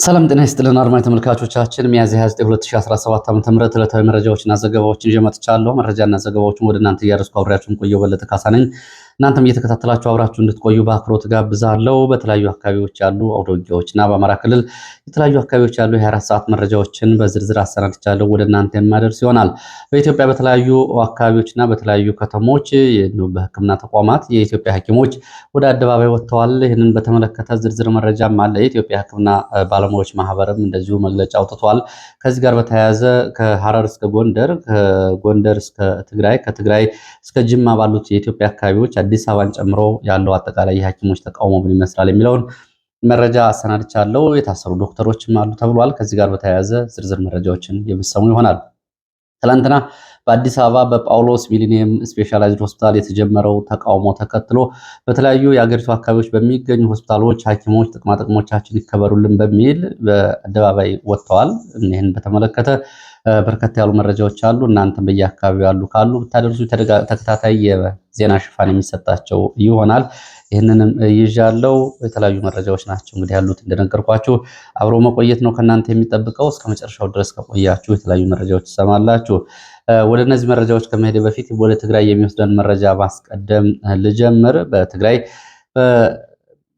ሰላም ጤና ይስጥልን አድማጭ ተመልካቾቻችን ሚያዝያ 29 2017 ዓ.ም ዕለታዊ መረጃዎችና ዘገባዎችን ይዤ መጥቻለሁ። መረጃና ዘገባዎችን ወደ እናንተ እያደረስኩ አብሬያችሁን ቆየው በለጠ ካሳ ነኝ። እናንተም እየተከታተላችሁ አብራችሁ እንድትቆዩ በአክብሮት ጋብዛለሁ። በተለያዩ አካባቢዎች ያሉ አውደ ውጊያዎችና በአማራ ክልል የተለያዩ አካባቢዎች ያሉ የ24 ሰዓት መረጃዎችን በዝርዝር አሰናድቻለሁ ወደ እናንተ የማደርስ ይሆናል። በኢትዮጵያ በተለያዩ አካባቢዎችና በተለያዩ ከተሞች በሕክምና ተቋማት የኢትዮጵያ ሐኪሞች ወደ አደባባይ ወጥተዋል። ይህንን በተመለከተ ዝርዝር መረጃም አለ። የኢትዮጵያ ሕክምና ባለሙያዎች ማህበርም እንደዚሁ መግለጫ አውጥቷል። ከዚህ ጋር በተያያዘ ከሐረር እስከ ጎንደር፣ ከጎንደር እስከ ትግራይ፣ ከትግራይ እስከ ጅማ ባሉት የኢትዮጵያ አካባቢዎች አዲስ አበባን ጨምሮ ያለው አጠቃላይ የሐኪሞች ተቃውሞ ምን ይመስላል የሚለውን መረጃ አሰናድቻለሁ። የታሰሩ ዶክተሮችም አሉ ተብሏል። ከዚህ ጋር በተያያዘ ዝርዝር መረጃዎችን የምሰሙ ይሆናል። ትላንትና በአዲስ አበባ በጳውሎስ ሚሊኒየም ስፔሻላይዝድ ሆስፒታል የተጀመረው ተቃውሞ ተከትሎ በተለያዩ የአገሪቱ አካባቢዎች በሚገኙ ሆስፒታሎች ሐኪሞች ጥቅማጥቅሞቻችን ይከበሩልን በሚል በአደባባይ ወጥተዋል። ይህን በተመለከተ በርከት ያሉ መረጃዎች አሉ። እናንተም በየአካባቢው ያሉ ካሉ ብታደርሱ ተከታታይ የዜና ሽፋን የሚሰጣቸው ይሆናል። ይህንንም ይዣለው። የተለያዩ መረጃዎች ናቸው እንግዲህ ያሉት። እንደነገርኳችሁ አብሮ መቆየት ነው ከእናንተ የሚጠብቀው። እስከ መጨረሻው ድረስ ከቆያችሁ የተለያዩ መረጃዎች ትሰማላችሁ። ወደ እነዚህ መረጃዎች ከመሄድ በፊት ወደ ትግራይ የሚወስደን መረጃ ማስቀደም ልጀምር። በትግራይ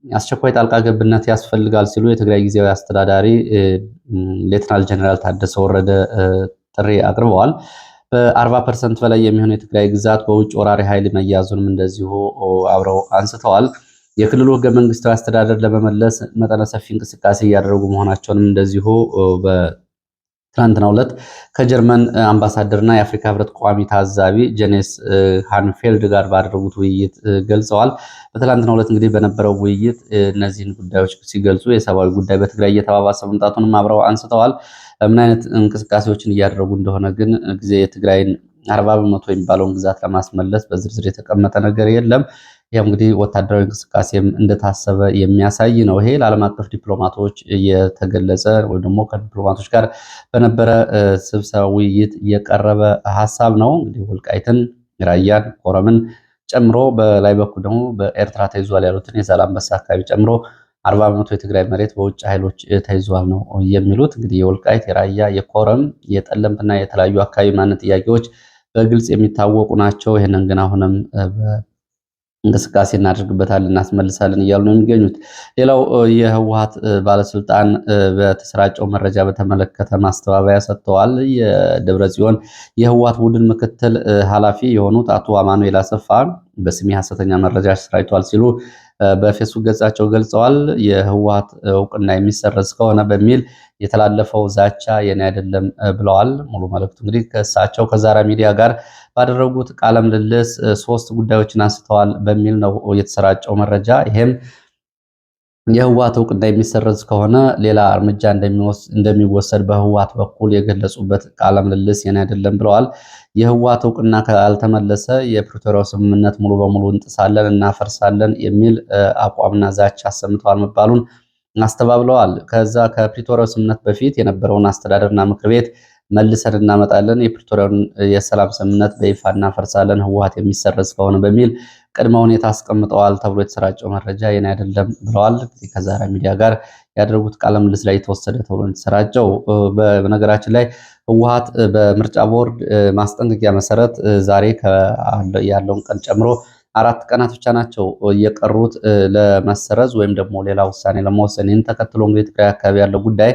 አስቸኳይ ጣልቃ ገብነት ያስፈልጋል ሲሉ የትግራይ ጊዜያዊ አስተዳዳሪ ሌተናል ጀነራል ታደሰ ወረደ ጥሪ አቅርበዋል። በ40% በላይ የሚሆኑ የትግራይ ግዛት በውጭ ወራሪ ኃይል መያዙንም እንደዚሁ አብረው አንስተዋል። የክልሉ ህገ መንግስታዊ አስተዳደር ለመመለስ መጠነ ሰፊ እንቅስቃሴ እያደረጉ መሆናቸውንም እንደዚሁ ትናንትናው ዕለት ከጀርመን አምባሳደርና የአፍሪካ ህብረት ቋሚ ታዛቢ ጄኔስ ሃንፌልድ ጋር ባደረጉት ውይይት ገልጸዋል። በትናንትናው ዕለት እንግዲህ በነበረው ውይይት እነዚህን ጉዳዮች ሲገልጹ የሰብአዊ ጉዳይ በትግራይ እየተባባሰ መምጣቱንም አብረው አንስተዋል። ምን አይነት እንቅስቃሴዎችን እያደረጉ እንደሆነ ግን ጊዜ የትግራይን 40% የሚባለውን ግዛት ለማስመለስ በዝርዝር የተቀመጠ ነገር የለም። ያው እንግዲህ ወታደራዊ እንቅስቃሴም እንደታሰበ የሚያሳይ ነው። ይሄ ለዓለም አቀፍ ዲፕሎማቶች የተገለጸ ወይም ደግሞ ከዲፕሎማቶች ጋር በነበረ ስብሰባ ውይይት የቀረበ ሀሳብ ነው። እንግዲህ ወልቃይትን፣ ራያን፣ ኮረምን ጨምሮ በላይ በኩል ደግሞ በኤርትራ ተይዟል ያሉትን የዛላምበሳ አካባቢ ጨምሮ 40% የትግራይ መሬት በውጭ ኃይሎች ተይዟል ነው የሚሉት። እንግዲህ የወልቃይት፣ የራያ፣ የኮረም፣ የጠለምትና የተለያዩ አካባቢ ማንነት ጥያቄዎች በግልጽ የሚታወቁ ናቸው። ይህንን ግን አሁንም እንቅስቃሴ እናደርግበታለን እናስመልሳለን እያሉ ነው የሚገኙት። ሌላው የህወሓት ባለስልጣን በተሰራጨው መረጃ በተመለከተ ማስተባበያ ሰጥተዋል። የደብረ ጽዮን የህወሓት ቡድን ምክትል ኃላፊ የሆኑት አቶ አማኑኤል አሰፋ በስሜ ሐሰተኛ መረጃ አሰራጭተዋል ሲሉ በፌስቡክ ገጻቸው ገልጸዋል። የህወሓት እውቅና የሚሰረዝ ከሆነ በሚል የተላለፈው ዛቻ የኔ አይደለም ብለዋል። ሙሉ መልእክቱ እንግዲህ ከእሳቸው ከዛራ ሚዲያ ጋር ባደረጉት ቃለ ምልልስ 3 ጉዳዮችን አንስተዋል በሚል ነው የተሰራጨው መረጃ። ይሄም የህወሓት እውቅና የሚሰረዝ ከሆነ ሌላ እርምጃ እንደሚወሰድ በህወሓት በኩል የገለጹበት ቃለ ምልልስ የኔ አይደለም ብለዋል። የህወሓት እውቅና ካልተመለሰ የፕሪቶሪያው ስምምነት ሙሉ በሙሉ እንጥሳለን፣ እናፈርሳለን የሚል አቋምና ዛቻ አሰምተዋል መባሉን አስተባብለዋል። ከዛ ከፕሪቶሪያው ስምምነት በፊት የነበረውን አስተዳደርና ምክር ቤት መልሰን እናመጣለን፣ የፕሪቶሪያውን የሰላም ስምምነት በይፋ እናፈርሳለን ህወሓት የሚሰረዝ ከሆነ በሚል ቅድመ ሁኔታ አስቀምጠዋል ተብሎ የተሰራጨው መረጃ የኔ አይደለም ብለዋል። እንግዲህ ከዛራ ሚዲያ ጋር ያደረጉት ቃለ ምልልስ ላይ የተወሰደ ተብሎ የተሰራጨው። በነገራችን ላይ ህወሓት በምርጫ ቦርድ ማስጠንቀቂያ መሰረት ዛሬ ያለውን ቀን ጨምሮ 4 ቀናት ብቻ ናቸው እየቀሩት ለመሰረዝ ወይም ደግሞ ሌላ ውሳኔ ለመወሰን። ይህን ተከትሎ እንግዲህ ትግራይ አካባቢ ያለው ጉዳይ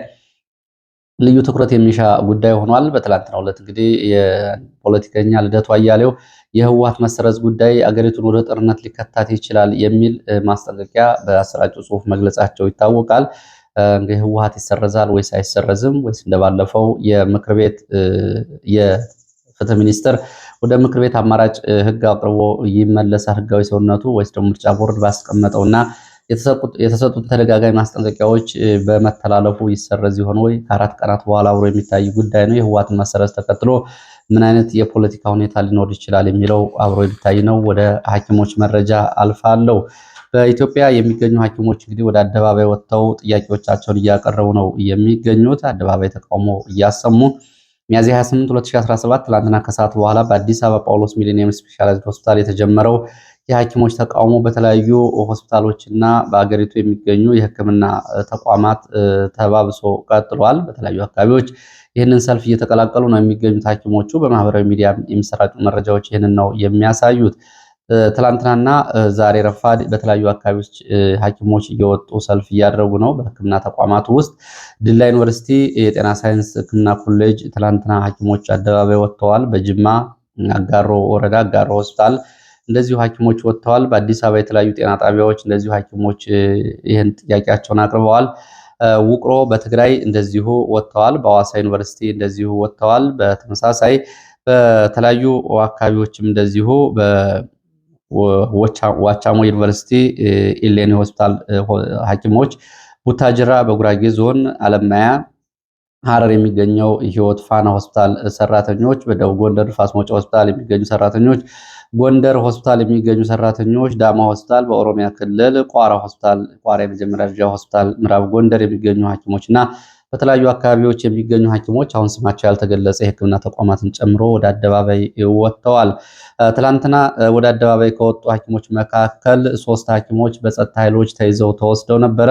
ልዩ ትኩረት የሚሻ ጉዳይ ሆኗል። በትላንትናው ዕለት እንግዲህ የፖለቲከኛ ልደቱ አያሌው የህወሓት መሰረዝ ጉዳይ አገሪቱን ወደ ጦርነት ሊከታት ይችላል የሚል ማስጠንቀቂያ በአሰራጩ ጽሁፍ መግለጻቸው ይታወቃል። እንግዲህ ህወሓት ይሰረዛል ወይስ አይሰረዝም ወይስ እንደባለፈው የምክር ቤት የፍትህ ሚኒስትር ወደ ምክር ቤት አማራጭ ህግ አቅርቦ ይመለሳል ህጋዊ ሰውነቱ ወይስ ደግሞ ምርጫ ቦርድ ባስቀመጠውና የተሰጡት ተደጋጋሚ ማስጠንቀቂያዎች በመተላለፉ ይሰረዝ ይሆን ወይ? ከ4 ቀናት በኋላ አብሮ የሚታይ ጉዳይ ነው። የህወሓትን መሰረዝ ተከትሎ ምን አይነት የፖለቲካ ሁኔታ ሊኖር ይችላል የሚለው አብሮ የሚታይ ነው። ወደ ሐኪሞች መረጃ አልፋለሁ። በኢትዮጵያ የሚገኙ ሐኪሞች እንግዲህ ወደ አደባባይ ወጥተው ጥያቄዎቻቸውን እያቀረቡ ነው የሚገኙት። አደባባይ ተቃውሞ እያሰሙ ሚያዝያ 28 2017 ትላንትና ከሰዓት በኋላ በአዲስ አበባ ጳውሎስ ሚሊኒየም ስፔሻላይዝድ ሆስፒታል የተጀመረው የሐኪሞች ተቃውሞ በተለያዩ ሆስፒታሎች እና በአገሪቱ የሚገኙ የሕክምና ተቋማት ተባብሶ ቀጥሏል። በተለያዩ አካባቢዎች ይህንን ሰልፍ እየተቀላቀሉ ነው የሚገኙት ሐኪሞቹ። በማህበራዊ ሚዲያ የሚሰራጩ መረጃዎች ይህንን ነው የሚያሳዩት። ትላንትናና ዛሬ ረፋድ በተለያዩ አካባቢዎች ሐኪሞች እየወጡ ሰልፍ እያደረጉ ነው። በሕክምና ተቋማቱ ውስጥ ዲላ ዩኒቨርሲቲ የጤና ሳይንስ ሕክምና ኮሌጅ ትላንትና ሐኪሞች አደባባይ ወጥተዋል። በጅማ አጋሮ ወረዳ አጋሮ ሆስፒታል እንደዚሁ ሐኪሞች ወጥተዋል። በአዲስ አበባ የተለያዩ ጤና ጣቢያዎች እንደዚሁ ሐኪሞች ይህን ጥያቄያቸውን አቅርበዋል። ውቅሮ በትግራይ እንደዚሁ ወጥተዋል። በሐዋሳ ዩኒቨርሲቲ እንደዚሁ ወጥተዋል። በተመሳሳይ በተለያዩ አካባቢዎችም እንደዚሁ በዋቻሞ ዩኒቨርሲቲ ኢሌኒ ሆስፒታል ሐኪሞች፣ ቡታጅራ በጉራጌ ዞን አለማያ ሐረር የሚገኘው ህይወት ፋና ሆስፒታል ሰራተኞች፣ በደቡብ ጎንደር ፋስ መውጫ ሆስፒታል የሚገኙ ሰራተኞች፣ ጎንደር ሆስፒታል የሚገኙ ሰራተኞች፣ ዳማ ሆስፒታል፣ በኦሮሚያ ክልል ቋራ ሆስፒታል፣ ቋራ የመጀመሪያ ደረጃ ሆስፒታል፣ ምዕራብ ጎንደር የሚገኙ ሐኪሞች እና በተለያዩ አካባቢዎች የሚገኙ ሐኪሞች አሁን ስማቸው ያልተገለጸ የሕክምና ተቋማትን ጨምሮ ወደ አደባባይ ወጥተዋል። ትላንትና ወደ አደባባይ ከወጡ ሐኪሞች መካከል 3 ሐኪሞች በጸጥታ ኃይሎች ተይዘው ተወስደው ነበረ።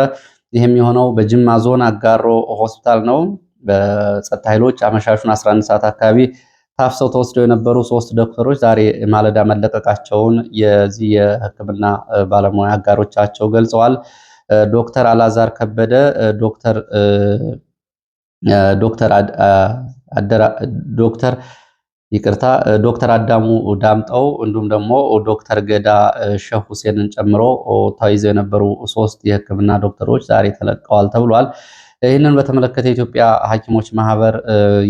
ይህም የሆነው በጅማ ዞን አጋሮ ሆስፒታል ነው። በጸጥታ ኃይሎች አመሻሹን 11 ሰዓት አካባቢ ታፍሰው ተወስደው የነበሩ 3 ዶክተሮች ዛሬ ማለዳ መለቀቃቸውን የዚህ የሕክምና ባለሙያ አጋሮቻቸው ገልጸዋል። ዶክተር አላዛር ከበደ፣ ዶክተር አዳሙ ዳምጠው እንዲሁም ደግሞ ዶክተር ገዳ ሼህ ሁሴንን ጨምሮ ተይዘው የነበሩ 3 የሕክምና ዶክተሮች ዛሬ ተለቀዋል ተብሏል። ይህንን በተመለከተ የኢትዮጵያ ሐኪሞች ማህበር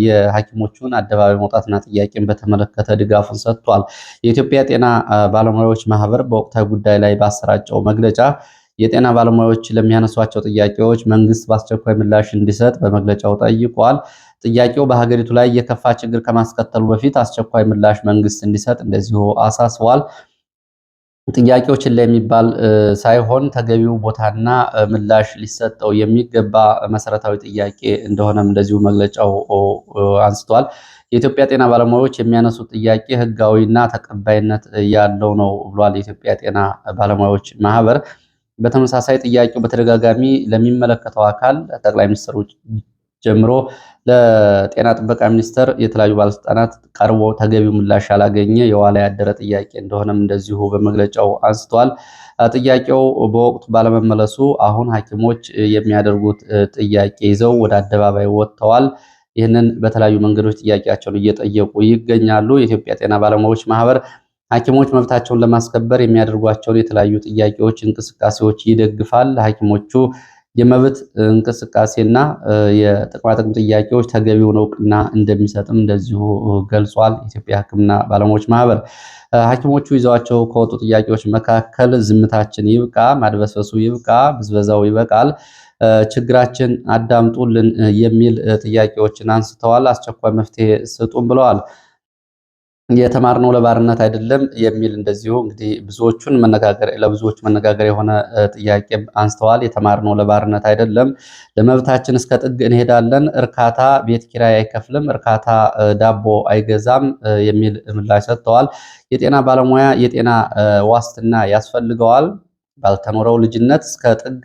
የሐኪሞቹን አደባባይ መውጣትና ጥያቄን በተመለከተ ድጋፉን ሰጥቷል። የኢትዮጵያ ጤና ባለሙያዎች ማህበር በወቅታዊ ጉዳይ ላይ ባሰራጨው መግለጫ የጤና ባለሙያዎች ለሚያነሷቸው ጥያቄዎች መንግስት በአስቸኳይ ምላሽ እንዲሰጥ በመግለጫው ጠይቋል። ጥያቄው በሀገሪቱ ላይ የከፋ ችግር ከማስከተሉ በፊት አስቸኳይ ምላሽ መንግስት እንዲሰጥ እንደዚሁ አሳስቧል። ጥያቄው ችላ የሚባል ሳይሆን ተገቢው ቦታና ምላሽ ሊሰጠው የሚገባ መሰረታዊ ጥያቄ እንደሆነም እንደዚሁ መግለጫው አንስቷል። የኢትዮጵያ ጤና ባለሙያዎች የሚያነሱት ጥያቄ ህጋዊና ተቀባይነት ያለው ነው ብሏል የኢትዮጵያ ጤና ባለሙያዎች ማህበር። በተመሳሳይ ጥያቄው በተደጋጋሚ ለሚመለከተው አካል ጠቅላይ ሚኒስትሩ ጀምሮ ለጤና ጥበቃ ሚኒስቴር የተለያዩ ባለስልጣናት ቀርቦ ተገቢው ምላሽ ያላገኘ የዋላ ያደረ ጥያቄ እንደሆነም እንደዚሁ በመግለጫው አንስተዋል። ጥያቄው በወቅቱ ባለመመለሱ አሁን ሐኪሞች የሚያደርጉት ጥያቄ ይዘው ወደ አደባባይ ወጥተዋል። ይህንን በተለያዩ መንገዶች ጥያቄያቸውን እየጠየቁ ይገኛሉ። የኢትዮጵያ ጤና ባለሙያዎች ማህበር ሐኪሞች መብታቸውን ለማስከበር የሚያደርጓቸውን የተለያዩ ጥያቄዎች፣ እንቅስቃሴዎች ይደግፋል። ሐኪሞቹ የመብት እንቅስቃሴና የጥቅማጥቅም ጥያቄዎች ተገቢውን እውቅና እንደሚሰጥም እንደዚሁ ገልጿል። የኢትዮጵያ ሕክምና ባለሙያዎች ማህበር ሐኪሞቹ ይዘዋቸው ከወጡ ጥያቄዎች መካከል ዝምታችን ይብቃ፣ ማድበስበሱ ይብቃ፣ ብዝበዛው ይበቃል፣ ችግራችን አዳምጡልን የሚል ጥያቄዎችን አንስተዋል። አስቸኳይ መፍትሄ ስጡን ብለዋል። የተማርነው ለባርነት አይደለም የሚል እንደዚሁ እንግዲህ ለብዙዎቹ መነጋገር የሆነ ጥያቄ አንስተዋል። የተማርነው ለባርነት አይደለም፣ ለመብታችን እስከ ጥግ እንሄዳለን፣ እርካታ ቤት ኪራይ አይከፍልም፣ እርካታ ዳቦ አይገዛም የሚል ምላሽ ሰጥተዋል። የጤና ባለሙያ የጤና ዋስትና ያስፈልገዋል። ባልተኖረው ልጅነት እስከ ጥግ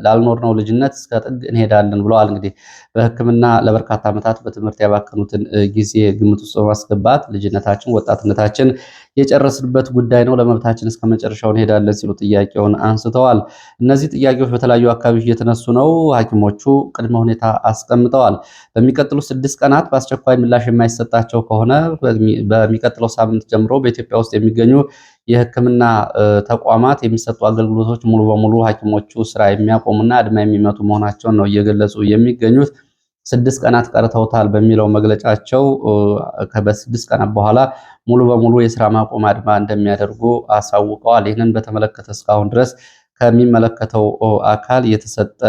ላልኖርነው ልጅነት እስከ ጥግ እንሄዳለን ብለዋል። እንግዲህ በሕክምና ለበርካታ ዓመታት በትምህርት ያባከኑትን ጊዜ ግምት ውስጥ በማስገባት ልጅነታችን፣ ወጣትነታችን የጨረስንበት ጉዳይ ነው፣ ለመብታችን እስከ መጨረሻው እንሄዳለን ሲሉ ጥያቄውን አንስተዋል። እነዚህ ጥያቄዎች በተለያዩ አካባቢዎች እየተነሱ ነው። ሐኪሞቹ ቅድመ ሁኔታ አስቀምጠዋል። በሚቀጥሉት 6 ቀናት በአስቸኳይ ምላሽ የማይሰጣቸው ከሆነ በሚቀጥለው ሳምንት ጀምሮ በኢትዮጵያ ውስጥ የሚገኙ የሕክምና ተቋማት የሚሰጡ አገልግሎቶች ሙሉ በሙሉ ሐኪሞቹ ስራ የሚያቆሙና አድማ የሚመቱ መሆናቸውን ነው እየገለጹ የሚገኙት። 6 ቀናት ቀርተውታል በሚለው መግለጫቸው በ6 ቀናት በኋላ ሙሉ በሙሉ የስራ ማቆም አድማ እንደሚያደርጉ አሳውቀዋል። ይህንን በተመለከተ እስካሁን ድረስ ከሚመለከተው አካል የተሰጠ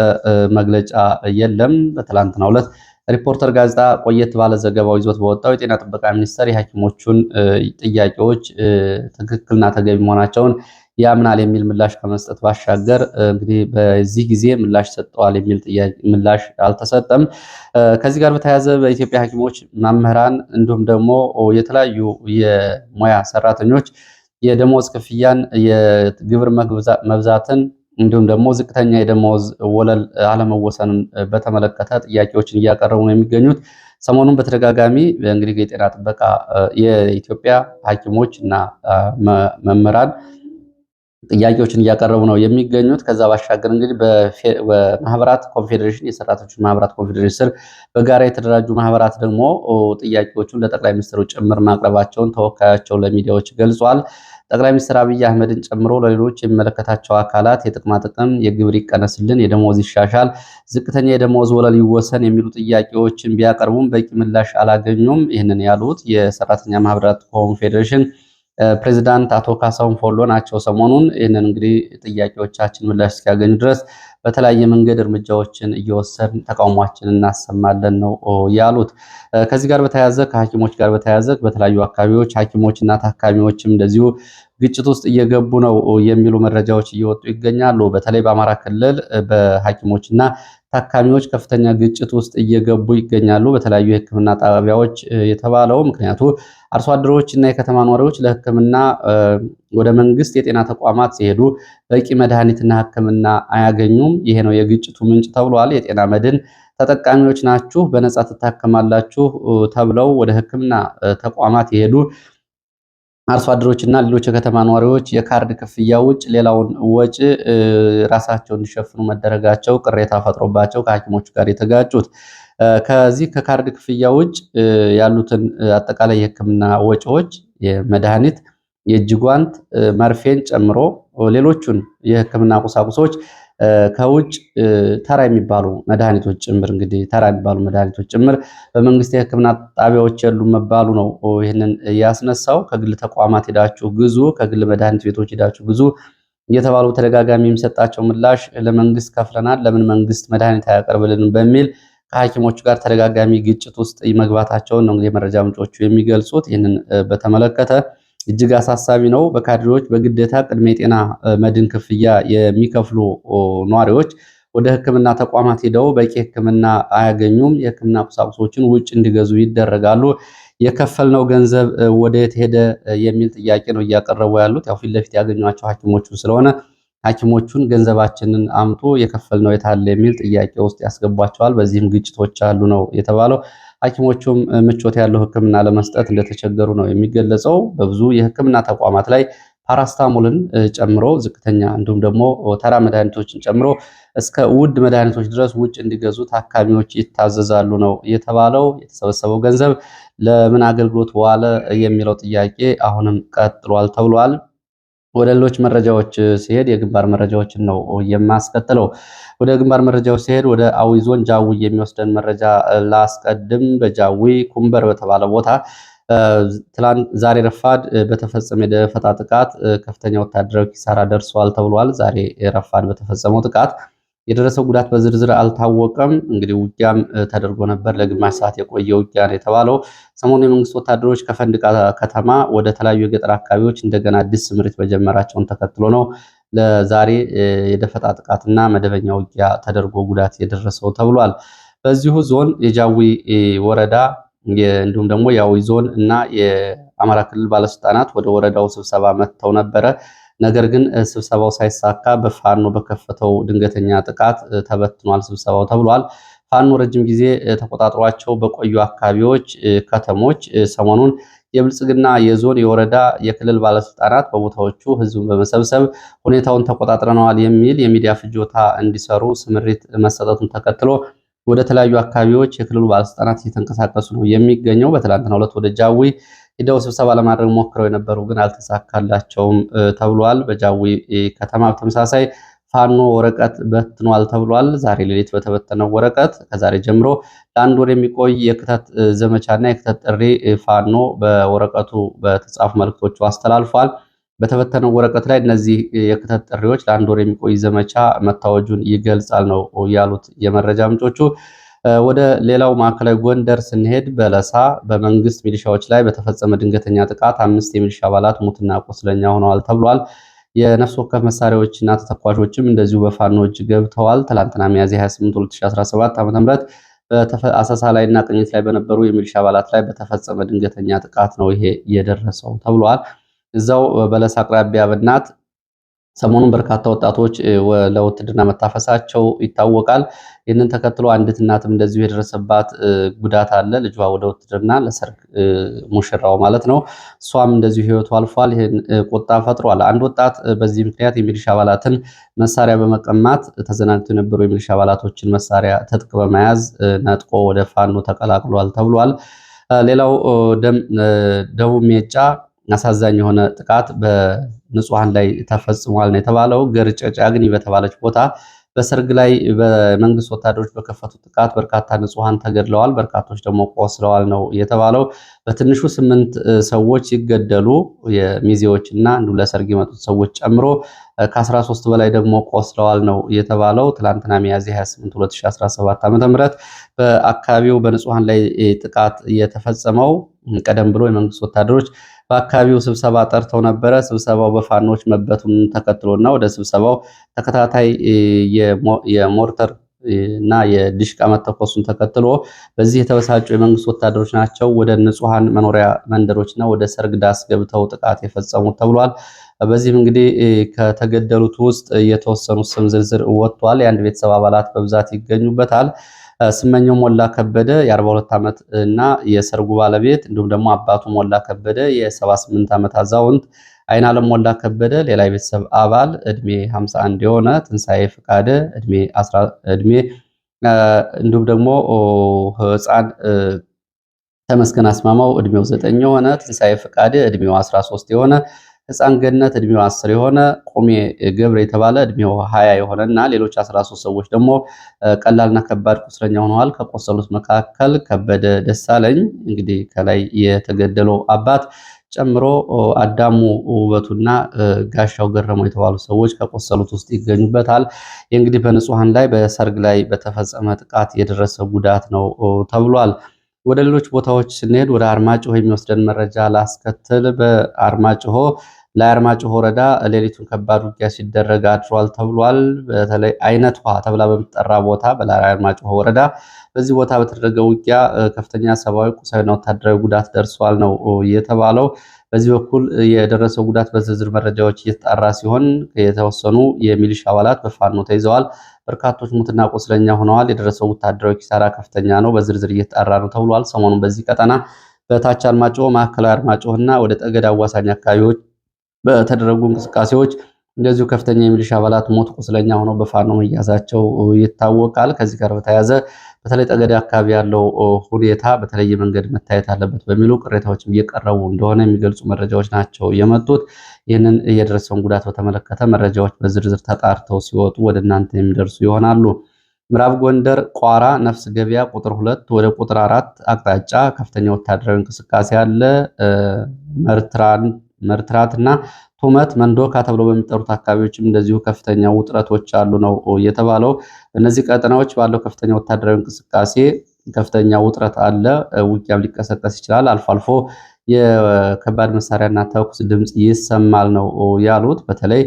መግለጫ የለም። በትላንትናው ዕለት ሪፖርተር ጋዜጣ ቆየት ባለ ዘገባው ይዞት በወጣው የጤና ጥበቃ ሚኒስቴር የሐኪሞቹን ጥያቄዎች ትክክልና ተገቢ መሆናቸውን ያምናል የሚል ምላሽ ከመስጠት ባሻገር እንግዲህ በዚህ ጊዜ ምላሽ ሰጠዋል የሚል ምላሽ አልተሰጠም። ከዚህ ጋር በተያያዘ በኢትዮጵያ ሐኪሞች፣ መምህራን እንዲሁም ደግሞ የተለያዩ የሙያ ሰራተኞች የደሞዝ ክፍያን፣ የግብር መብዛትን እንዲሁም ደግሞ ዝቅተኛ የደሞዝ ወለል አለመወሰንን በተመለከተ ጥያቄዎችን እያቀረቡ ነው የሚገኙት። ሰሞኑን በተደጋጋሚ እንግዲህ የጤና ጥበቃ የኢትዮጵያ ሐኪሞች እና መምህራን ጥያቄዎችን እያቀረቡ ነው የሚገኙት። ከዛ ባሻገር እንግዲህ በማህበራት ኮንፌዴሬሽን የሰራተኞች ማህበራት ኮንፌዴሬሽን ስር በጋራ የተደራጁ ማህበራት ደግሞ ጥያቄዎቹን ለጠቅላይ ሚኒስትሩ ጭምር ማቅረባቸውን ተወካያቸው ለሚዲያዎች ገልጿል። ጠቅላይ ሚኒስትር አብይ አህመድን ጨምሮ ለሌሎች የሚመለከታቸው አካላት የጥቅማ ጥቅም፣ የግብር ይቀነስልን፣ የደሞዝ ይሻሻል፣ ዝቅተኛ የደሞዝ ወለል ይወሰን የሚሉ ጥያቄዎችን ቢያቀርቡም በቂ ምላሽ አላገኙም። ይህንን ያሉት የሰራተኛ ማህበራት ኮንፌዴሬሽን ፕሬዚዳንት አቶ ካሳሁን ፎሎ ናቸው። ሰሞኑን ይህንን እንግዲህ ጥያቄዎቻችን ምላሽ እስኪያገኙ ድረስ በተለያየ መንገድ እርምጃዎችን እየወሰድን ተቃውሟችን እናሰማለን ነው ያሉት። ከዚህ ጋር በተያያዘ ከሐኪሞች ጋር በተያያዘ በተለያዩ አካባቢዎች ሐኪሞችና ታካሚዎችም እንደዚሁ ግጭት ውስጥ እየገቡ ነው የሚሉ መረጃዎች እየወጡ ይገኛሉ። በተለይ በአማራ ክልል በሐኪሞችና ታካሚዎች ከፍተኛ ግጭት ውስጥ እየገቡ ይገኛሉ። በተለያዩ የሕክምና ጣቢያዎች የተባለው ምክንያቱ አርሶ አደሮች እና የከተማ ነዋሪዎች ለሕክምና ወደ መንግስት የጤና ተቋማት ሲሄዱ በቂ መድኃኒትና ሕክምና አያገኙም። ይሄ ነው የግጭቱ ምንጭ ተብሏል። የጤና መድን ተጠቃሚዎች ናችሁ፣ በነጻ ትታከማላችሁ ተብለው ወደ ሕክምና ተቋማት የሄዱ አርሶ አደሮችና ሌሎች የከተማ ነዋሪዎች የካርድ ክፍያ ውጭ ሌላውን ወጪ ራሳቸው እንዲሸፍኑ መደረጋቸው ቅሬታ ፈጥሮባቸው ከሐኪሞቹ ጋር የተጋጩት ከዚህ ከካርድ ክፍያ ውጭ ያሉትን አጠቃላይ የሕክምና ወጪዎች የመድኃኒት፣ የእጅ ጓንት፣ መርፌን ጨምሮ ሌሎቹን የሕክምና ቁሳቁሶች ከውጭ ተራ የሚባሉ መድኃኒቶች ጭምር እንግዲህ ተራ የሚባሉ መድኃኒቶች ጭምር በመንግስት የሕክምና ጣቢያዎች የሉ መባሉ ነው ይህንን ያስነሳው። ከግል ተቋማት ሄዳችሁ ግዙ፣ ከግል መድኃኒት ቤቶች ሄዳችሁ ግዙ እየተባሉ ተደጋጋሚ የሚሰጣቸው ምላሽ ለመንግስት ከፍለናል፣ ለምን መንግስት መድኃኒት አያቀርብልንም በሚል ከሐኪሞቹ ጋር ተደጋጋሚ ግጭት ውስጥ መግባታቸውን ነው እንግዲህ የመረጃ ምንጮቹ የሚገልጹት። ይህንን በተመለከተ እጅግ አሳሳቢ ነው። በካድሬዎች በግዴታ ቅድመ የጤና መድን ክፍያ የሚከፍሉ ነዋሪዎች ወደ ሕክምና ተቋማት ሄደው በቂ ሕክምና አያገኙም። የሕክምና ቁሳቁሶችን ውጭ እንዲገዙ ይደረጋሉ። የከፈልነው ገንዘብ ወደየት ሄደ የሚል ጥያቄ ነው እያቀረቡ ያሉት። ያው ፊት ለፊት ያገኟቸው ሐኪሞቹ ስለሆነ ሐኪሞቹን ገንዘባችንን አምጡ የከፈልነው የታለ የሚል ጥያቄ ውስጥ ያስገቧቸዋል። በዚህም ግጭቶች አሉ ነው የተባለው። ሐኪሞቹም ምቾት ያለው ሕክምና ለመስጠት እንደተቸገሩ ነው የሚገለጸው። በብዙ የሕክምና ተቋማት ላይ ፓራስታሞልን ጨምሮ ዝቅተኛ እንዲሁም ደግሞ ተራ መድኃኒቶችን ጨምሮ እስከ ውድ መድኃኒቶች ድረስ ውጭ እንዲገዙ ታካሚዎች ይታዘዛሉ ነው የተባለው። የተሰበሰበው ገንዘብ ለምን አገልግሎት ዋለ የሚለው ጥያቄ አሁንም ቀጥሏል ተብሏል። ወደ ሌሎች መረጃዎች ሲሄድ የግንባር መረጃዎችን ነው የማስከትለው። ወደ ግንባር መረጃዎች ሲሄድ ወደ አዊ ዞን ጃዊ የሚወስደን መረጃ ላስቀድም። በጃዊ ኩምበር በተባለ ቦታ ዛሬ ረፋድ በተፈጸመ የደፈጣ ጥቃት ከፍተኛ ወታደራዊ ኪሳራ ደርሷል ተብሏል። ዛሬ ረፋድ በተፈጸመው ጥቃት የደረሰው ጉዳት በዝርዝር አልታወቀም። እንግዲህ ውጊያም ተደርጎ ነበር። ለግማሽ ሰዓት የቆየ ውጊያ ነው የተባለው። ሰሞኑ የመንግስት ወታደሮች ከፈንድቃ ከተማ ወደ ተለያዩ የገጠር አካባቢዎች እንደገና አዲስ ስምሪት መጀመራቸውን ተከትሎ ነው ለዛሬ የደፈጣ ጥቃትና መደበኛ ውጊያ ተደርጎ ጉዳት የደረሰው ተብሏል። በዚሁ ዞን የጃዊ ወረዳ እንዲሁም ደግሞ የአዊ ዞን እና የአማራ ክልል ባለስልጣናት ወደ ወረዳው ስብሰባ መጥተው ነበረ። ነገር ግን ስብሰባው ሳይሳካ በፋኖ በከፈተው ድንገተኛ ጥቃት ተበትኗል ስብሰባው ተብሏል። ፋኖ ረጅም ጊዜ ተቆጣጥሯቸው በቆዩ አካባቢዎች፣ ከተሞች ሰሞኑን የብልጽግና የዞን የወረዳ የክልል ባለስልጣናት በቦታዎቹ ህዝቡን በመሰብሰብ ሁኔታውን ተቆጣጥረነዋል የሚል የሚዲያ ፍጆታ እንዲሰሩ ስምሪት መሰጠቱን ተከትሎ ወደ ተለያዩ አካባቢዎች የክልሉ ባለስልጣናት እየተንቀሳቀሱ ነው የሚገኘው። በትላንትናው ዕለት ወደ ጃዊ ሄደው ስብሰባ ለማድረግ ሞክረው የነበሩ ግን አልተሳካላቸውም ተብሏል። በጃዊ ከተማ በተመሳሳይ ፋኖ ወረቀት በትኗል ተብሏል። ዛሬ ሌሊት በተበተነው ወረቀት ከዛሬ ጀምሮ ለአንድ ወር የሚቆይ የክተት ዘመቻና የክተት ጥሪ ፋኖ በወረቀቱ በተጻፉ መልእክቶቹ አስተላልፏል። በተበተነው ወረቀት ላይ እነዚህ የክተት ጥሪዎች ለአንድ ወር የሚቆይ ዘመቻ መታወጁን ይገልጻል ነው ያሉት የመረጃ ምንጮቹ። ወደ ሌላው ማዕከላዊ ጎንደር ስንሄድ በለሳ በመንግስት ሚሊሻዎች ላይ በተፈጸመ ድንገተኛ ጥቃት 5 የሚሊሻ አባላት ሙትና ቁስለኛ ሆነዋል ተብሏል። የነፍስ ወከፍ መሳሪያዎችና ተተኳሾችም እንደዚሁ በፋኖ እጅ ገብተዋል። ትላንትና ሚያዝያ 28 2017 ዓ.ም አሰሳ ላይና ቅኝት ላይ በነበሩ የሚሊሻ አባላት ላይ በተፈጸመ ድንገተኛ ጥቃት ነው ይሄ የደረሰው ተብሏል። እዛው በለስ አቅራቢያ በናት ሰሞኑን በርካታ ወጣቶች ለውትድርና መታፈሳቸው ይታወቃል። ይህንን ተከትሎ አንዲት እናትም እንደዚሁ የደረሰባት ጉዳት አለ። ልጇ ወደ ውትድርና ለሰርግ ሙሽራው ማለት ነው። እሷም እንደዚሁ ሕይወቱ አልፏል። ይህን ቁጣ ፈጥሯል። አንድ ወጣት በዚህ ምክንያት የሚሊሻ አባላትን መሳሪያ በመቀማት ተዘናግተው የነበሩ የሚሊሻ አባላቶችን መሳሪያ ትጥቅ በመያዝ ነጥቆ ወደ ፋኖ ተቀላቅሏል ተብሏል። ሌላው ደቡብ ሜጫ አሳዛኝ የሆነ ጥቃት በንጹሃን ላይ ተፈጽሟል ነው የተባለው። ገርጨ ጫግኒ በተባለች ቦታ በሰርግ ላይ በመንግስት ወታደሮች በከፈቱት ጥቃት በርካታ ንጹሃን ተገድለዋል፣ በርካቶች ደግሞ ቆስለዋል ነው የተባለው። በትንሹ 8 ሰዎች ሲገደሉ የሚዜዎችና እንዲሁም ለሰርግ የመጡት ሰዎች ጨምሮ ከ13 በላይ ደግሞ ቆስለዋል ነው የተባለው። ትላንትና ሚያዝያ 28 2017 ዓ.ም በአካባቢው በንጹሃን ላይ ጥቃት የተፈጸመው ቀደም ብሎ የመንግስት ወታደሮች በአካባቢው ስብሰባ ጠርተው ነበረ። ስብሰባው በፋኖች መበቱን ተከትሎና ወደ ስብሰባው ተከታታይ የሞርተር እና የዲሽቃ መተኮሱን ተከትሎ በዚህ የተበሳጩ የመንግስት ወታደሮች ናቸው ወደ ንጹሃን መኖሪያ መንደሮችና ወደ ሰርግ ዳስ ገብተው ጥቃት የፈጸሙት ተብሏል። በዚህም እንግዲህ ከተገደሉት ውስጥ የተወሰኑ ስም ዝርዝር ወጥቷል። የአንድ ቤተሰብ አባላት በብዛት ይገኙበታል። ስመኘው ሞላ ከበደ የ42 ዓመት እና የሰርጉ ባለቤት እንዲሁም ደግሞ አባቱ ሞላ ከበደ የ78 ዓመት አዛውንት፣ አይናለም ሞላ ከበደ ሌላ የቤተሰብ አባል እድሜ 51 የሆነ ትንሳኤ ፍቃደ እድሜ እንዲሁም ደግሞ ህፃን ተመስገን አስማማው እድሜው 9 የሆነ ትንሳኤ ፍቃደ እድሜው 13 የሆነ ህፃን ገነት እድሜው 10 የሆነ ቁሜ ገብረ የተባለ እድሜው 20 የሆነ እና ሌሎች 13 ሰዎች ደግሞ ቀላልና ከባድ ቁስለኛ ሆነዋል። ከቆሰሉት መካከል ከበደ ደሳለኝ እንግዲህ ከላይ የተገደለው አባት ጨምሮ አዳሙ ውበቱና ጋሻው ገረመው የተባሉ ሰዎች ከቆሰሉት ውስጥ ይገኙበታል። እንግዲህ በንጹሃን ላይ በሰርግ ላይ በተፈጸመ ጥቃት የደረሰ ጉዳት ነው ተብሏል። ወደ ሌሎች ቦታዎች ስንሄድ ወደ አርማጭሆ የሚወስደን መረጃ ላስከትል። በአርማጭሆ ለአርማጭሆ ወረዳ ሌሊቱን ከባድ ውጊያ ሲደረግ አድሯል ተብሏል። በተለይ አይነት ውሃ ተብላ በምትጠራ ቦታ በአርማጭሆ ወረዳ በዚህ ቦታ በተደረገ ውጊያ ከፍተኛ ሰብአዊ፣ ቁሳዊና ወታደራዊ ጉዳት ደርሷል ነው የተባለው። በዚህ በኩል የደረሰው ጉዳት በዝርዝር መረጃዎች እየተጣራ ሲሆን የተወሰኑ የሚሊሻ አባላት በፋኖ ተይዘዋል። በርካቶች ሙትና ቁስለኛ ሆነዋል። የደረሰው ወታደራዊ ኪሳራ ከፍተኛ ነው፣ በዝርዝር እየተጣራ ነው ተብሏል። ሰሞኑን በዚህ ቀጠና በታች አርማጭሆ፣ ማዕከላዊ አርማጭሆና ወደ ጠገድ አዋሳኝ አካባቢዎች በተደረጉ እንቅስቃሴዎች እንደዚሁ ከፍተኛ የሚሊሻ አባላት ሞት ቁስለኛ ሆነው በፋኖ መያዛቸው ይታወቃል። ከዚህ ጋር በተያያዘ በተለይ ጠገዴ አካባቢ ያለው ሁኔታ በተለየ መንገድ መታየት አለበት በሚሉ ቅሬታዎችም እየቀረቡ እንደሆነ የሚገልጹ መረጃዎች ናቸው የመጡት። ይህንን የደረሰውን ጉዳት በተመለከተ መረጃዎች በዝርዝር ተጣርተው ሲወጡ ወደ እናንተ የሚደርሱ ይሆናሉ። ምዕራብ ጎንደር ቋራ ነፍስ ገበያ ቁጥር 2 ወደ ቁጥር 4 አቅጣጫ ከፍተኛ ወታደራዊ እንቅስቃሴ አለ። መርትራትና ቱመት መንዶካ ተብሎ በሚጠሩት አካባቢዎችም እንደዚሁ ከፍተኛ ውጥረቶች አሉ ነው የተባለው። በእነዚህ ቀጠናዎች ባለው ከፍተኛ ወታደራዊ እንቅስቃሴ ከፍተኛ ውጥረት አለ። ውጊያም ሊቀሰቀስ ይችላል። አልፎ አልፎ የከባድ መሳሪያና ተኩስ ድምፅ ይሰማል ነው ያሉት። በተለይ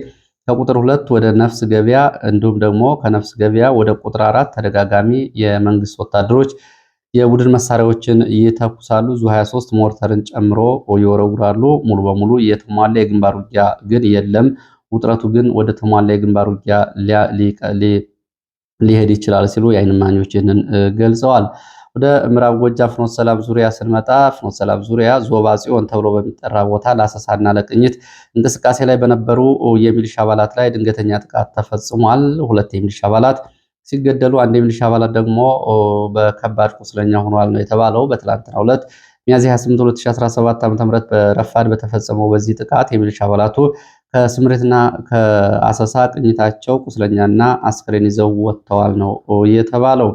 ከቁጥር 2 ወደ ነፍስ ገበያ እንዲሁም ደግሞ ከነፍስ ገበያ ወደ ቁጥር 4 ተደጋጋሚ የመንግስት ወታደሮች የቡድን መሳሪያዎችን ይተኩሳሉ። ዙ 23 ሞርተርን ጨምሮ ይወረውራሉ። ሙሉ በሙሉ የተሟላ የግንባር ውጊያ ግን የለም። ውጥረቱ ግን ወደ ተሟላ የግንባር ውጊያ ሊሄድ ይችላል ሲሉ የዓይን እማኞች ይህንን ገልጸዋል። ወደ ምዕራብ ጎጃም ፍኖተ ሰላም ዙሪያ ስንመጣ ፍኖተ ሰላም ዙሪያ ዞባ ጽዮን ተብሎ በሚጠራ ቦታ ለአሰሳና ለቅኝት እንቅስቃሴ ላይ በነበሩ የሚሊሻ አባላት ላይ ድንገተኛ ጥቃት ተፈጽሟል። 2 የሚሊሻ አባላት ሲገደሉ 1 የሚሊሻ አባላት ደግሞ በከባድ ቁስለኛ ሆኗል ነው የተባለው። በትላንትናው ዕለት ሚያዝያ 28 2017 ዓ.ም በረፋድ በተፈጸመው በዚህ ጥቃት የሚሊሻ አባላቱ ከስምሪትና ከአሰሳ ቅኝታቸው ቁስለኛና አስክሬን ይዘው ወጥተዋል ነው የተባለው።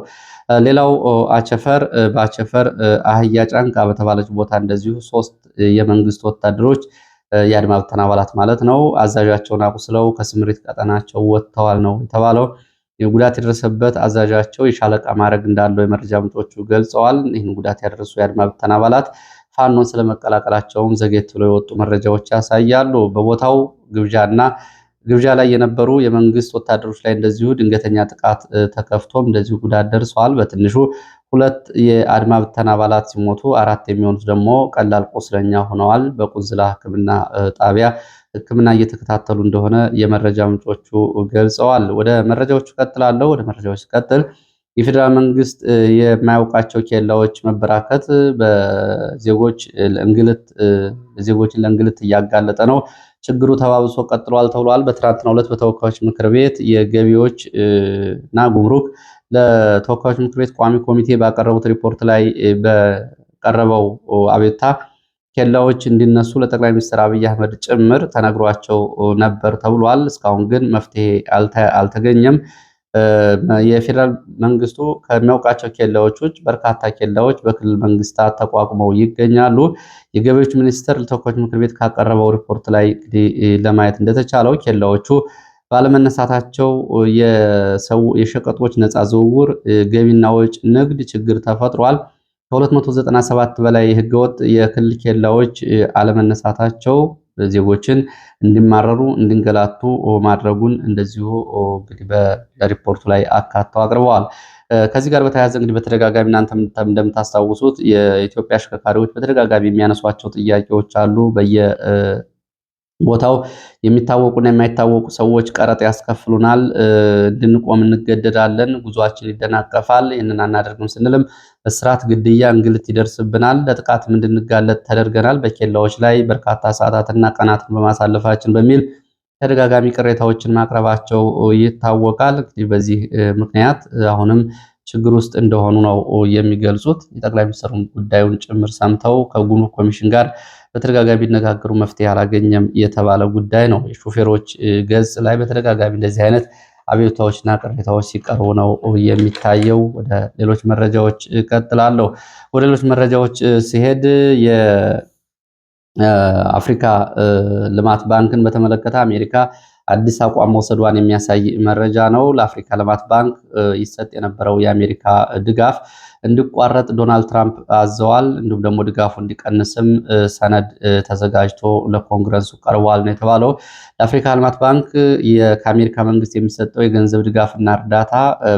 ሌላው አቸፈር በአቸፈር አህያ ጫንቃ በተባለች ቦታ እንደዚሁ 3 የመንግስት ወታደሮች የአድማ ብተና አባላት ማለት ነው አዛዣቸውን አቁስለው ከስምሪት ቀጠናቸው ወጥተዋል ነው የተባለው። ጉዳት የደረሰበት አዛዣቸው የሻለቃ ማዕረግ እንዳለው የመረጃ ምንጮቹ ገልጸዋል። ይህን ጉዳት ያደረሱ የአድማ ብተና አባላት ፋኖን ስለመቀላቀላቸውም ዘግየት ብለው የወጡ መረጃዎች ያሳያሉ። በቦታው ግብዣና ግብዣ ላይ የነበሩ የመንግስት ወታደሮች ላይ እንደዚሁ ድንገተኛ ጥቃት ተከፍቶም እንደዚሁ ጉዳት ደርሰዋል። በትንሹ 2 የአድማ ብተና አባላት ሲሞቱ 4 የሚሆኑት ደግሞ ቀላል ቁስለኛ ሆነዋል። በቁንዝላ ሕክምና ጣቢያ ሕክምና እየተከታተሉ እንደሆነ የመረጃ ምንጮቹ ገልጸዋል። ወደ መረጃዎቹ ቀጥላለሁ። ወደ መረጃዎች ሲቀጥል የፌዴራል መንግስት የማያውቃቸው ኬላዎች መበራከት ዜጎችን ለእንግልት እያጋለጠ ነው። ችግሩ ተባብሶ ቀጥሏል ተብሏል። በትናንትናው ዕለት በተወካዮች ምክር ቤት የገቢዎች እና ጉምሩክ ለተወካዮች ምክር ቤት ቋሚ ኮሚቴ ባቀረቡት ሪፖርት ላይ በቀረበው አቤቱታ ኬላዎች እንዲነሱ ለጠቅላይ ሚኒስትር አብይ አህመድ ጭምር ተነግሯቸው ነበር ተብሏል። እስካሁን ግን መፍትሄ አልተገኘም። የፌዴራል መንግስቱ ከሚያውቃቸው ኬላዎች ውጭ በርካታ ኬላዎች በክልል መንግስታት ተቋቁመው ይገኛሉ። የገቢዎች ሚኒስቴር ለተወካዮች ምክር ቤት ካቀረበው ሪፖርት ላይ እንግዲህ ለማየት እንደተቻለው ኬላዎቹ ባለመነሳታቸው የሸቀጦች ነፃ ዝውውር፣ ገቢና ወጭ ንግድ ችግር ተፈጥሯል። ከ297 በላይ ህገወጥ የክልል ኬላዎች አለመነሳታቸው ዜጎችን እንዲማረሩ እንዲንገላቱ ማድረጉን እንደዚሁ እንግዲህ በሪፖርቱ ላይ አካተው አቅርበዋል። ከዚህ ጋር በተያያዘ እንግዲህ በተደጋጋሚ እናንተም እንደምታስታውሱት የኢትዮጵያ አሽከርካሪዎች በተደጋጋሚ የሚያነሷቸው ጥያቄዎች አሉ። በየቦታው የሚታወቁና የማይታወቁ ሰዎች ቀረጥ ያስከፍሉናል፣ እንድንቆም እንገደዳለን፣ ጉዟችን ይደናቀፋል፣ ይህንን አናደርግም ስንልም እስራት፣ ግድያ፣ እንግልት ይደርስብናል፣ ለጥቃትም እንድንጋለጥ ተደርገናል፣ በኬላዎች ላይ በርካታ ሰዓታትና ቀናትን በማሳለፋችን በሚል ተደጋጋሚ ቅሬታዎችን ማቅረባቸው ይታወቃል። እንግዲህ በዚህ ምክንያት አሁንም ችግር ውስጥ እንደሆኑ ነው የሚገልጹት። የጠቅላይ ሚኒስትሩን ጉዳዩን ጭምር ሰምተው ከጉምሩክ ኮሚሽን ጋር በተደጋጋሚ ቢነጋገሩ መፍትሄ አላገኘም የተባለ ጉዳይ ነው። የሾፌሮች ገጽ ላይ በተደጋጋሚ እንደዚህ አይነት አቤቱታዎችና ቅሬታዎች ሲቀርቡ ነው የሚታየው። ወደ ሌሎች መረጃዎች እቀጥላለሁ። ወደ ሌሎች መረጃዎች ሲሄድ የአፍሪካ ልማት ባንክን በተመለከተ አሜሪካ አዲስ አቋም መውሰዷን የሚያሳይ መረጃ ነው። ለአፍሪካ ልማት ባንክ ይሰጥ የነበረው የአሜሪካ ድጋፍ እንዲቋረጥ ዶናልድ ትራምፕ አዘዋል። እንዲሁም ደግሞ ድጋፉ እንዲቀንስም ሰነድ ተዘጋጅቶ ለኮንግረሱ ቀርቧል ነው የተባለው። ለአፍሪካ ልማት ባንክ ከአሜሪካ መንግስት የሚሰጠው የገንዘብ ድጋፍና እርዳታ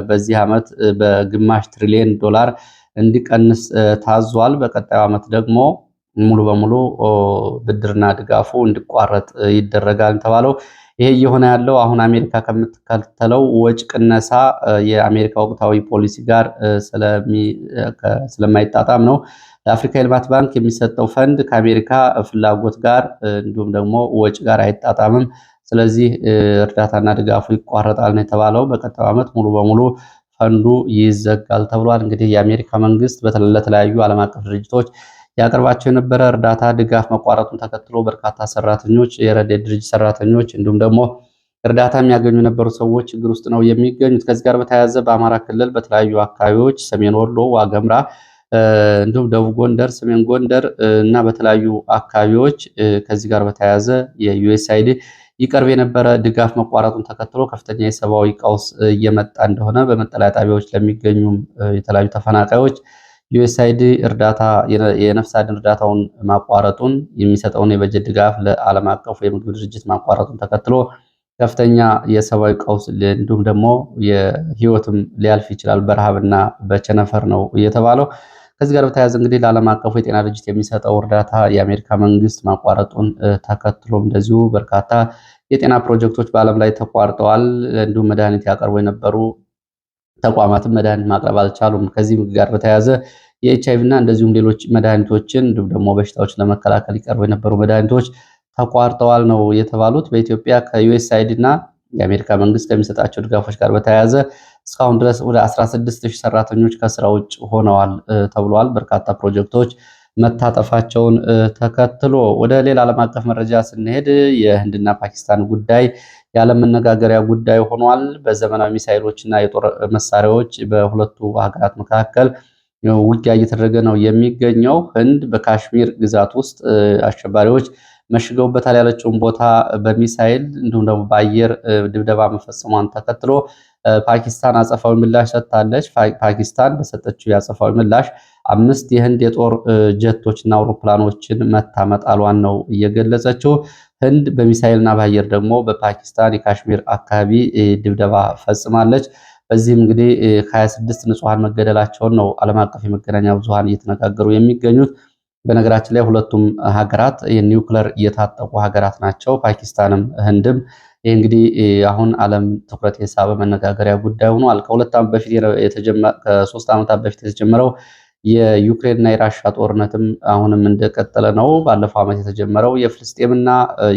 በዚህ ዓመት በግማሽ ትሪሊየን ዶላር እንዲቀንስ ታዟል። በቀጣዩ ዓመት ደግሞ ሙሉ በሙሉ ብድርና ድጋፉ እንዲቋረጥ ይደረጋል የተባለው ይሄ እየሆነ ያለው አሁን አሜሪካ ከምትከተለው ወጭ ቅነሳ የአሜሪካ ወቅታዊ ፖሊሲ ጋር ስለማይጣጣም ነው። ለአፍሪካ የልማት ባንክ የሚሰጠው ፈንድ ከአሜሪካ ፍላጎት ጋር እንዲሁም ደግሞ ወጭ ጋር አይጣጣምም። ስለዚህ እርዳታና ድጋፉ ይቋረጣል ነው የተባለው። በቀጣዩ ዓመት ሙሉ በሙሉ ፈንዱ ይዘጋል ተብሏል። እንግዲህ የአሜሪካ መንግስት ለተለያዩ ዓለም አቀፍ ድርጅቶች ያቀርባቸው የነበረ እርዳታ ድጋፍ መቋረጡን ተከትሎ በርካታ ሰራተኞች፣ የረድኤት ድርጅት ሰራተኞች እንዲሁም ደግሞ እርዳታ የሚያገኙ የነበሩ ሰዎች ችግር ውስጥ ነው የሚገኙት። ከዚህ ጋር በተያያዘ በአማራ ክልል በተለያዩ አካባቢዎች ሰሜን ወሎ፣ ዋገምራ እንዲሁም ደቡብ ጎንደር፣ ሰሜን ጎንደር እና በተለያዩ አካባቢዎች ከዚህ ጋር በተያያዘ የዩኤስአይዲ ይቀርብ የነበረ ድጋፍ መቋረጡን ተከትሎ ከፍተኛ የሰብአዊ ቀውስ እየመጣ እንደሆነ በመጠለያ ጣቢያዎች ለሚገኙም የተለያዩ ተፈናቃዮች ዩኤስአይዲ እርዳታ የነፍስ አድን እርዳታውን ማቋረጡን የሚሰጠውን የበጀት ድጋፍ ለዓለም አቀፉ የምግብ ድርጅት ማቋረጡን ተከትሎ ከፍተኛ የሰብአዊ ቀውስ እንዲሁም ደግሞ የህይወትም ሊያልፍ ይችላል በረሃብና በቸነፈር ነው እየተባለው። ከዚህ ጋር በተያያዘ እንግዲህ ለዓለም አቀፉ የጤና ድርጅት የሚሰጠው እርዳታ የአሜሪካ መንግስት ማቋረጡን ተከትሎም እንደዚሁ በርካታ የጤና ፕሮጀክቶች በዓለም ላይ ተቋርጠዋል። እንዲሁም መድኃኒት ያቀርቡ የነበሩ ተቋማትን መድኃኒት ማቅረብ አልቻሉም። ከዚህ ጋር በተያያዘ የኤችአይቪ እና እንደዚሁም ሌሎች መድኃኒቶችን እንዲሁም ደግሞ በሽታዎችን ለመከላከል ይቀርቡ የነበሩ መድኃኒቶች ተቋርጠዋል ነው የተባሉት። በኢትዮጵያ ከዩኤስአይዲ እና የአሜሪካ መንግስት ከሚሰጣቸው ድጋፎች ጋር በተያያዘ እስካሁን ድረስ ወደ 16000 ሰራተኞች ከስራ ውጭ ሆነዋል ተብሏል። በርካታ ፕሮጀክቶች መታጠፋቸውን ተከትሎ ወደ ሌላ ዓለም አቀፍ መረጃ ስንሄድ የህንድና ፓኪስታን ጉዳይ ያለመነጋገሪያ ጉዳይ ሆኗል። በዘመናዊ ሚሳኤሎች እና የጦር መሳሪያዎች በሁለቱ ሀገራት መካከል ውጊያ እየተደረገ ነው የሚገኘው። ህንድ በካሽሚር ግዛት ውስጥ አሸባሪዎች መሽገውበታል ያለችውን ቦታ በሚሳኤል እንዲሁም ደግሞ በአየር ድብደባ መፈጸሟን ተከትሎ ፓኪስታን አጸፋዊ ምላሽ ሰጥታለች። ፓኪስታን በሰጠችው የአጸፋዊ ምላሽ 5 የህንድ የጦር ጀቶችና አውሮፕላኖችን መታ መጣሏን ነው እየገለጸችው። ህንድ በሚሳኤልና በአየር ደግሞ በፓኪስታን የካሽሚር አካባቢ ድብደባ ፈጽማለች። በዚህም እንግዲህ 26 ንጹሐን መገደላቸውን ነው ዓለም አቀፍ የመገናኛ ብዙሃን እየተነጋገሩ የሚገኙት። በነገራችን ላይ ሁለቱም ሀገራት የኒውክለር እየታጠቁ ሀገራት ናቸው፣ ፓኪስታንም ህንድም። ይህ እንግዲህ አሁን ዓለም ትኩረት የሳበ መነጋገሪያ ጉዳይ ሆኗል። ከ3 ዓመታት በፊት የተጀመረው የዩክሬንና የራሻ ጦርነትም አሁንም እንደቀጠለ ነው። ባለፈው ዓመት የተጀመረው የፍልስጤምና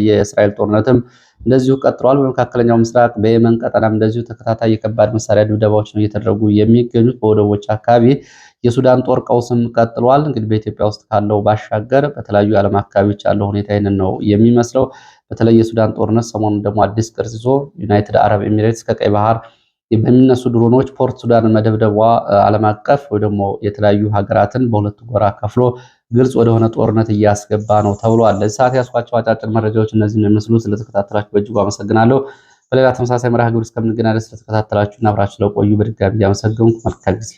የእስራኤል ጦርነትም እንደዚሁ ቀጥሏል። በመካከለኛው ምስራቅ በየመን ቀጠናም እንደዚሁ ተከታታይ የከባድ መሳሪያ ድብደባዎች ነው እየተደረጉ የሚገኙት በወደቦች አካባቢ። የሱዳን ጦር ቀውስም ቀጥሏል። እንግዲህ በኢትዮጵያ ውስጥ ካለው ባሻገር በተለያዩ የዓለም አካባቢዎች ያለው ሁኔታ ይህንን ነው የሚመስለው። በተለይ የሱዳን ጦርነት ሰሞኑን ደግሞ አዲስ ቅርጽ ይዞ ዩናይትድ አረብ ኤሚሬትስ ከቀይ ባህር በሚነሱ ድሮኖች ፖርት ሱዳንን መደብደቧ ዓለም አቀፍ ወይ ደግሞ የተለያዩ ሀገራትን በሁለቱ ጎራ ከፍሎ ግልጽ ወደሆነ ጦርነት እያስገባ ነው ተብሏል። ለዚህ ሰዓት ያስኳቸው አጫጭር መረጃዎች እነዚህ ነው የሚመስሉ። ስለተከታተላችሁ በእጅጉ አመሰግናለሁ። በሌላ ተመሳሳይ መርሃ ግብር እስከምንገናኝ ድረስ ስለተከታተላችሁና አብራችሁ ስለቆዩ በድጋሚ እያመሰገንኩ መልካም ጊዜ